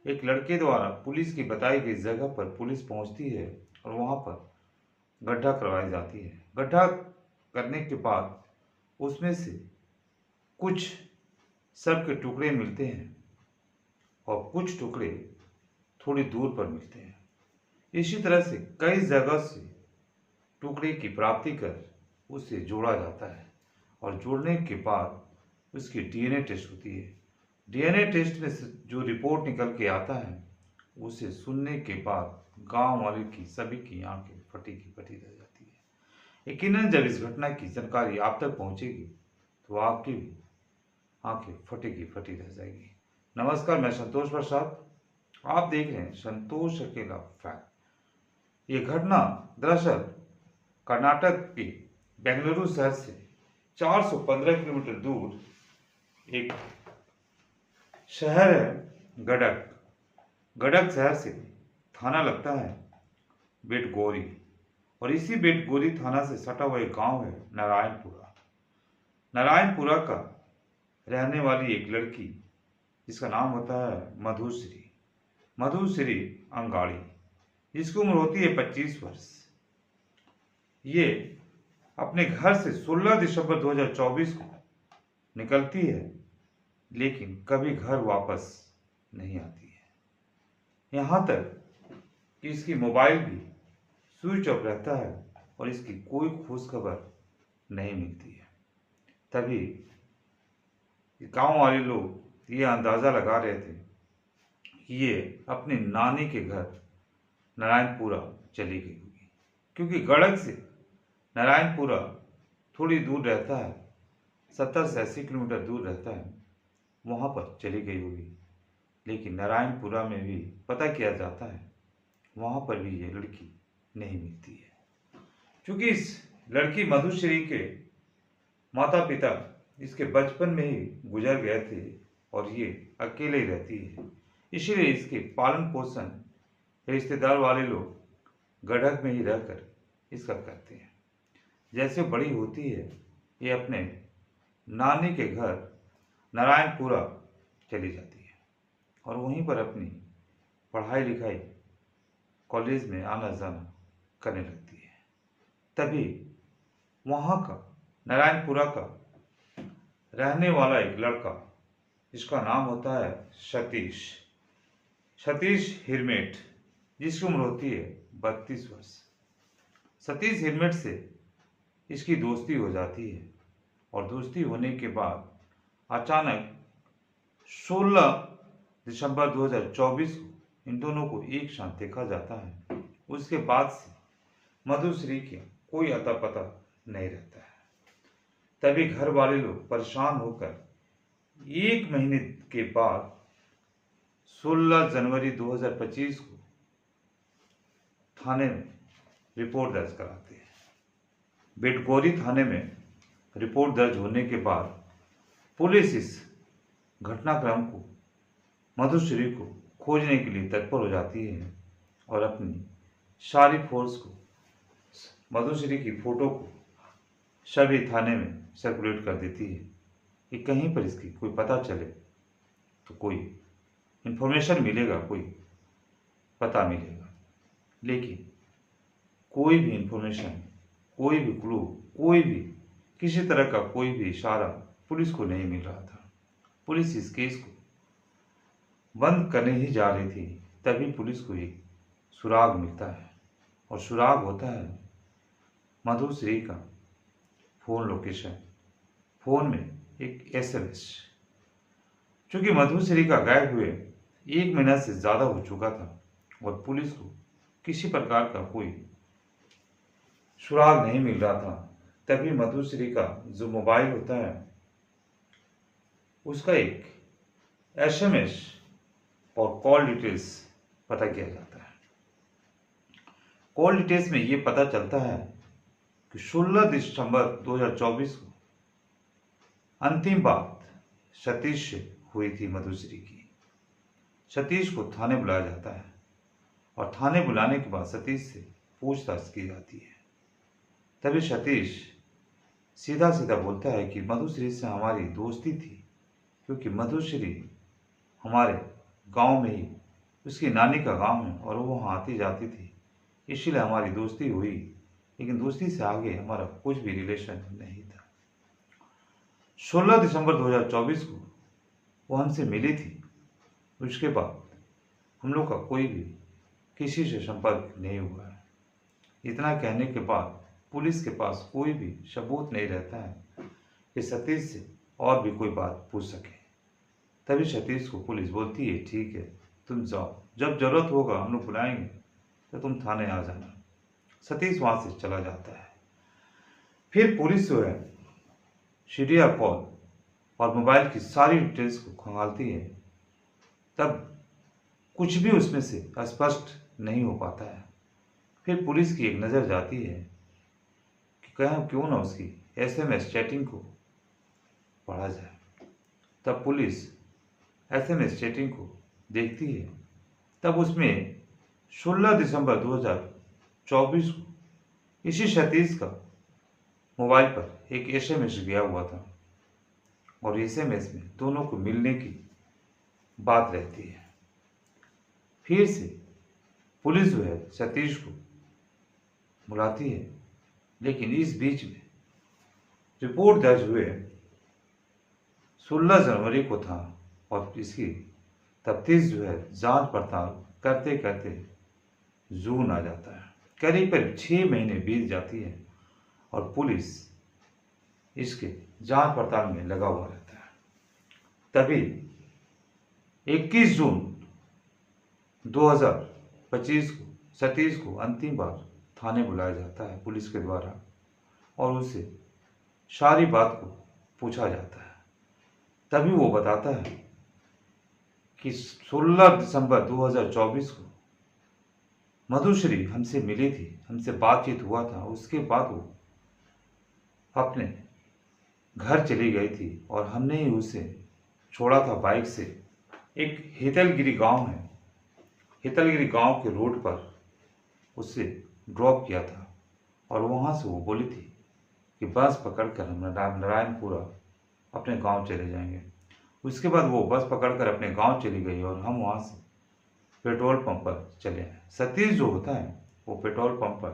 एक लड़के द्वारा पुलिस की बताई गई जगह पर पुलिस पहुंचती है और वहां पर गड्ढा करवाई जाती है। गड्ढा करने के बाद उसमें से कुछ सब के टुकड़े मिलते हैं और कुछ टुकड़े थोड़ी दूर पर मिलते हैं। इसी तरह से कई जगह से टुकड़े की प्राप्ति कर उसे जोड़ा जाता है और जोड़ने के बाद उसकी डीएनए टेस्ट होती है। डीएनए टेस्ट में से जो रिपोर्ट निकल के आता है उसे सुनने के बाद गांव वाले की सभी की आंखें फटी की फटी रह जाती है। यकीनन जब इस घटना की जानकारी आप तक पहुंचेगी तो आपकी भी आंखें फटी की फटी रह जाएगी। नमस्कार, मैं संतोष प्रसाद। आप देख रहे हैं संतोष अकेला फैक्ट। ये घटना दरअसल कर्नाटक के बेंगलुरु शहर से 415 किलोमीटर दूर एक शहर है गडक। गडक शहर से थाना लगता है बेटगोरी और इसी बेटगोरी थाना से सटा हुआ एक गांव है नारायणपुरा। नारायणपुरा का रहने वाली एक लड़की जिसका नाम होता है मधुश्री अंगाड़ी, जिसकी उम्र होती है 25 वर्ष। ये अपने घर से 16 दिसंबर 2024 को निकलती है लेकिन कभी घर वापस नहीं आती है। यहाँ तक कि इसकी मोबाइल भी स्विच ऑफ रहता है और इसकी कोई खोज खबर नहीं मिलती है। तभी गांव वाले लोग ये अंदाजा लगा रहे थे कि ये अपनी नानी के घर नारायणपुरा चली गई होगी, क्योंकि गड़क से नारायणपुरा थोड़ी दूर रहता है, 70 से 80 किलोमीटर दूर रहता है। वहाँ पर चली गई होगी। लेकिन नारायणपुरा में भी पता किया जाता है, वहाँ पर भी ये लड़की नहीं मिलती है। क्योंकि इस लड़की मधुश्री के माता पिता इसके बचपन में ही गुजर गए थे और ये अकेले ही रहती है, इसलिए इसके पालन पोषण रिश्तेदार वाले लोग गढ़क में ही रहकर इसका करते हैं। जैसे बड़ी होती है ये अपने नानी के घर नारायणपुरा चली जाती है और वहीं पर अपनी पढ़ाई लिखाई कॉलेज में आना जाना करने लगती है। तभी वहाँ का नारायणपुरा का रहने वाला एक लड़का जिसका नाम होता है सतीश हिरमेट, जिसकी उम्र होती है 32 वर्ष। सतीश हिरमेट से इसकी दोस्ती हो जाती है और दोस्ती होने के बाद अचानक 16 दिसंबर 2024 को इन दोनों को एक साथ देखा जाता है। उसके बाद से मधुश्री के कोई अता पता नहीं रहता है। तभी घर वाले लोग परेशान होकर 1 महीने के बाद 16 जनवरी 2025 को थाने में रिपोर्ट दर्ज कराते हैं। बेटगोरी थाने में रिपोर्ट दर्ज होने के बाद पुलिस इस घटनाक्रम को मधुश्री को खोजने के लिए तत्पर हो जाती है और अपनी सारी फोर्स को मधुश्री की फोटो को सभी थाने में सर्कुलेट कर देती है कि कहीं पर इसकी कोई पता चले तो कोई इन्फॉर्मेशन मिलेगा, कोई पता मिलेगा। लेकिन कोई भी इन्फॉर्मेशन, कोई भी क्लू, कोई भी किसी तरह का कोई भी इशारा पुलिस को नहीं मिल रहा था। पुलिस इस केस को बंद करने ही जा रही थी, तभी पुलिस को एक सुराग मिलता है और सुराग होता है मधुश्री का फोन लोकेशन। फोन में एक एसएमएस। चूंकि मधुश्री का गायब हुए 1 महीना से ज्यादा हो चुका था और पुलिस को किसी प्रकार का कोई सुराग नहीं मिल रहा था, तभी मधुश्री का जो मोबाइल होता है उसका एक एसएमएस और कॉल डिटेल्स पता किया जाता है। कॉल डिटेल्स में ये पता चलता है कि 16 दिसंबर 2024 को अंतिम बात सतीश से हुई थी मधुश्री की। सतीश को थाने बुलाया जाता है और थाने बुलाने के बाद सतीश से पूछताछ की जाती है। तभी सतीश सीधा सीधा बोलता है कि मधुश्री से हमारी दोस्ती थी, क्योंकि मधुश्री हमारे गांव में ही उसकी नानी का गांव है और वो वहाँ आती जाती थी, इसलिए हमारी दोस्ती हुई, लेकिन दोस्ती से आगे हमारा कुछ भी रिलेशन नहीं था। 16 दिसंबर 2024 को वो हमसे मिली थी। उसके बाद हम लोग का कोई भी किसी से संपर्क नहीं हुआ है। इतना कहने के बाद पुलिस के पास कोई भी सबूत नहीं रहता है कि सतीश से और भी कोई बात पूछ सके। तभी सतीश को पुलिस बोलती है, ठीक है तुम जाओ, जब जरूरत होगा हम लोग बुलाएंगे तो तुम थाने आ जाना। सतीश वहां से चला जाता है। फिर पुलिस जो है सीरिया कॉल और मोबाइल की सारी डिटेल्स को खंगालती है, तब कुछ भी उसमें से स्पष्ट नहीं हो पाता है। फिर पुलिस की एक नज़र जाती है कि कहीं क्यों ना उसकी SMS चैटिंग को पढ़ा जाए। तब पुलिस SMS चैटिंग को देखती है, तब उसमें 16 दिसंबर 2024 को इसी सतीश का मोबाइल पर एक SMS गया हुआ था और SMS में दोनों को मिलने की बात रहती है। फिर से पुलिस जो है सतीश को बुलाती है, लेकिन इस बीच में रिपोर्ट दर्ज हुए 16 जनवरी को था और इसकी तफ्तीश जो है जांच पड़ताल करते करते जून आ जाता है। करीब 6 महीने बीत जाती है और पुलिस इसके जांच पड़ताल में लगा हुआ रहता है। तभी 21 जून 2025 को सतीश को अंतिम बार थाने बुलाया जाता है पुलिस के द्वारा और उससे सारी बात को पूछा जाता है। तभी वो बताता है कि 16 दिसंबर 2024 को मधुश्री हमसे मिली थी, हमसे बातचीत हुआ था। उसके बाद वो अपने घर चली गई थी और हमने ही उसे छोड़ा था बाइक से। एक हितलगिरी गांव है, हितलगिरी गांव के रोड पर उसे ड्रॉप किया था और वहाँ से वो बोली थी कि बस पकड़कर हम नारायणपुरा अपने गांव चले जाएंगे। उसके बाद वो बस पकड़कर अपने गांव चली गई और हम वहाँ से पेट्रोल पंप पर चले आए। सतीश जो होता है वो पेट्रोल पंप पर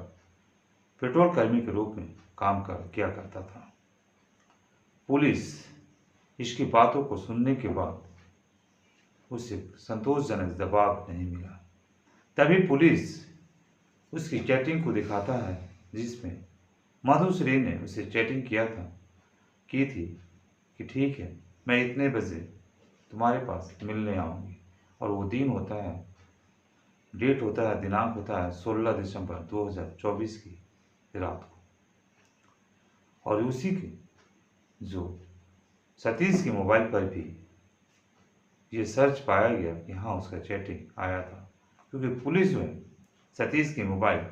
पेट्रोल कर्मी के रूप में काम किया करता था। पुलिस इसकी बातों को सुनने के बाद उसे संतोषजनक जवाब नहीं मिला। तभी पुलिस उसकी चैटिंग को दिखाता है, जिसमें मधुश्री ने उसे चैटिंग की थी कि ठीक है मैं इतने बजे तुम्हारे पास मिलने आऊँगी। और वो दिन होता है, डेट होता है, दिनांक होता है 16 दिसंबर 2024 की रात को। और उसी के जो सतीश के मोबाइल पर भी ये सर्च पाया गया कि हाँ उसका चैटिंग आया था, क्योंकि पुलिस जो है सतीश की मोबाइल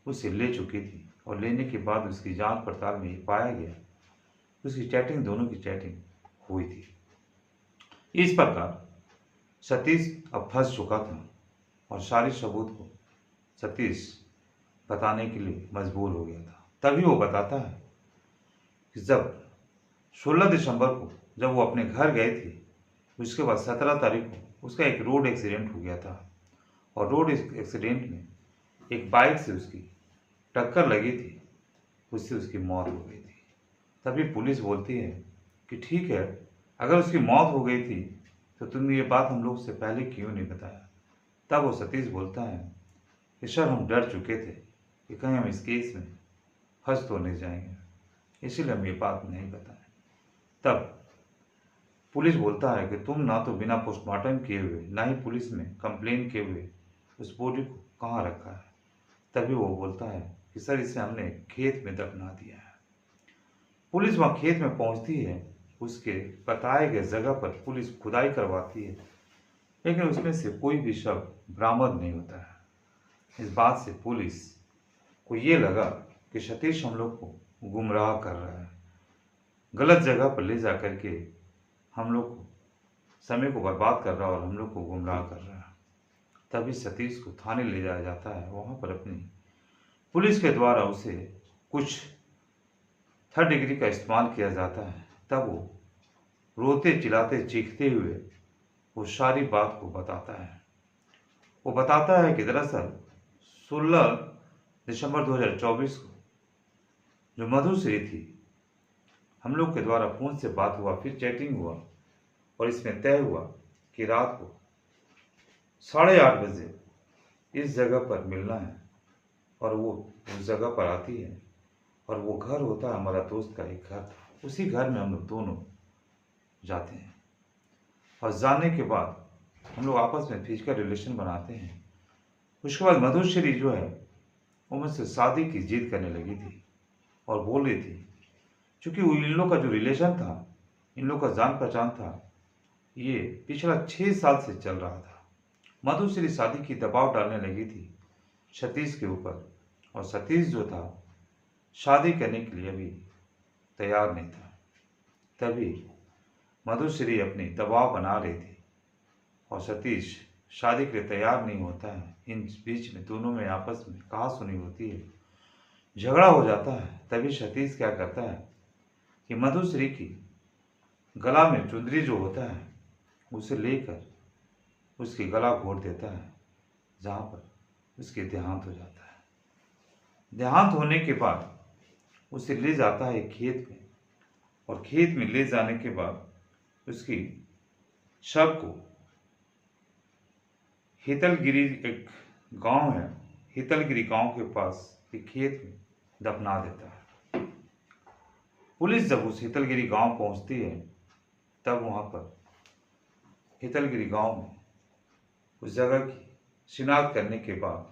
उसे ले चुकी थी और लेने के बाद उसकी जांच पड़ताल में ये पाया गया उसकी चैटिंग, दोनों की चैटिंग हुई थी। इस प्रकार सतीश अब फंस चुका था और सारे सबूत को सतीश बताने के लिए मजबूर हो गया था। तभी वो बताता है कि जब 16 दिसंबर को जब वो अपने घर गए थे, उसके बाद 17 तारीख को उसका एक रोड एक्सीडेंट हो गया था और रोड एक्सीडेंट में एक बाइक से उसकी टक्कर लगी थी, उससे उसकी मौत हो गई थी। तभी पुलिस बोलती है कि ठीक है, अगर उसकी मौत हो गई थी तो तुमने ये बात हम लोग से पहले क्यों नहीं बताया। तब वो सतीश बोलता है कि सर हम डर चुके थे कि कहीं हम इस केस में फंस तो नहीं जाएंगे, इसीलिए हम ये बात नहीं बताएं। तब पुलिस बोलता है कि तुम ना तो बिना पोस्टमार्टम किए हुए ना ही पुलिस में कंप्लेन किए हुए उस बॉडी को कहाँ रखा है। तभी वो बोलता है कि सर इसे हमने खेत में दफना दिया है। पुलिस वहाँ खेत में पहुँचती है, उसके बताए गए जगह पर पुलिस खुदाई करवाती है, लेकिन उसमें से कोई भी शव बरामद नहीं होता है। इस बात से पुलिस को ये लगा कि सतीश हम लोग को गुमराह कर रहा है, गलत जगह पर ले जा कर के हम लोग को समय को बर्बाद कर रहा है और हम लोग को गुमराह कर रहा है। तभी सतीश को थाने ले जाया जाता है। वहाँ पर अपनी पुलिस के द्वारा उसे कुछ 3rd डिग्री का इस्तेमाल किया जाता है। तब वो रोते चिल्लाते चीखते हुए वो सारी बात को बताता है वो बताता है कि दरअसल 16 दिसंबर 2024 को जो मधुश्री थी, हम लोग के द्वारा फोन से बात हुआ, फिर चैटिंग हुआ और इसमें तय हुआ कि रात को 8:30 बजे इस जगह पर मिलना है। और वो उस जगह पर आती है और वो घर होता है हमारा दोस्त का एक घर था, उसी घर में हम लोग दोनों जाते हैं। और जाने के बाद हम लोग आपस में फिजिकल रिलेशन बनाते हैं। उसके बाद मधुश्री जो है वो मुझसे शादी की जिद करने लगी थी और बोल रही थी, क्योंकि इन लोग का जो रिलेशन था, इन लोग का जान पहचान था, ये पिछला 6 साल से चल रहा था। मधुश्री शादी की दबाव डालने लगी थी सतीश के ऊपर, और सतीश जो था शादी करने के लिए अभी तैयार नहीं था। तभी मधुश्री अपनी दबाव बना रही थी और सतीश शादी के लिए तैयार नहीं होता है। इन बीच में दोनों में आपस में कहा सुनी होती है, झगड़ा हो जाता है। तभी सतीश क्या करता है कि मधुश्री की गला में चुंदरी जो होता है उसे लेकर उसकी गला घोट देता है, जहाँ पर उसके देहांत हो जाता है। देहांत होने के बाद उसे ले जाता है खेत में, और खेत में ले जाने के बाद उसकी शव को हितलगिरी एक गांव है, हितलगिरी गांव के पास एक खेत में दफना देता है। पुलिस जब उस हितलगिरी गांव पहुंचती है, तब वहां पर हितलगिरी गांव में उस जगह की शिनाख्त करने के बाद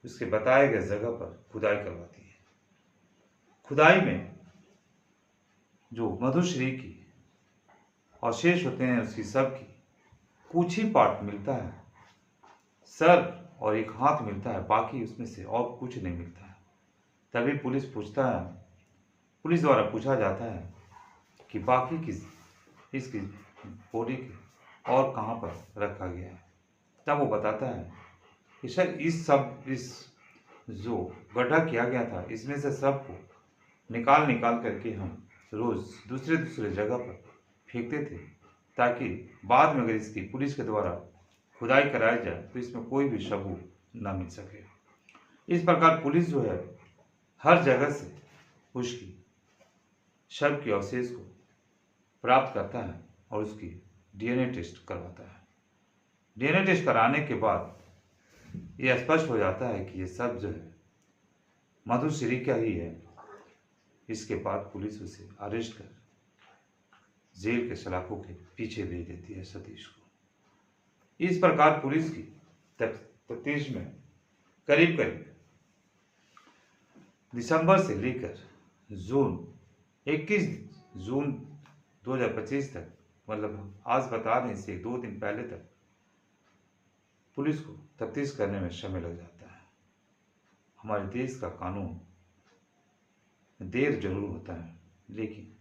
उसके बताए गए जगह पर खुदाई करवाती है। खुदाई में जो मधुश्री की अवशेष होते हैं, उसकी सब की कुछ ही पार्ट मिलता है, सर और एक हाथ मिलता है, बाकी उसमें से और कुछ नहीं मिलता है। तभी पुलिस द्वारा पूछा जाता है कि बाकी इसकी बॉडी के और कहाँ पर रखा गया है। तब वो बताता है कि सर इस जो गड्ढा किया गया था, इसमें से सबको निकाल करके हम रोज दूसरे जगह पर फेंकते थे, ताकि बाद में अगर इसकी पुलिस के द्वारा खुदाई कराई जाए तो इसमें कोई भी सबूत न मिल सके। इस प्रकार पुलिस जो है हर जगह से उसकी शव के अवशेष को प्राप्त करता है और उसकी डीएनए टेस्ट करवाता है। डीएनए टेस्ट कराने के बाद यह स्पष्ट हो जाता है कि ये सब जो है मधुश्री का ही है। इसके बाद पुलिस उसे अरेस्ट कर जेल के सलाखों के पीछे भेज देती है सतीश को। इस प्रकार पुलिस की तफ्तीश में करीब दिसंबर से लेकर 21 जून 2025 तक, मतलब आज बता रहे हैं, इससे 2 दिन पहले तक पुलिस को तफ्तीश करने में समय लग जाता है। हमारे देश का कानून देर जरूर होता है, लेकिन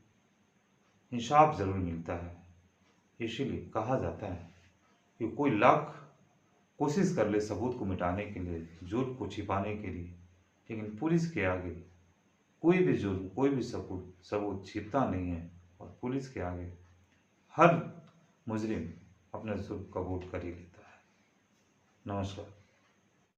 इंसाफ जरूर मिलता है। इसीलिए कहा जाता है कि कोई लाख कोशिश कर ले सबूत को मिटाने के लिए, झूठ को छिपाने के लिए, लेकिन पुलिस के आगे कोई भी जुर्म, कोई भी सबूत छिपता नहीं है। और पुलिस के आगे हर मुजरिम अपना जुर्म कबूल कर ही लेता है। नमस्कार।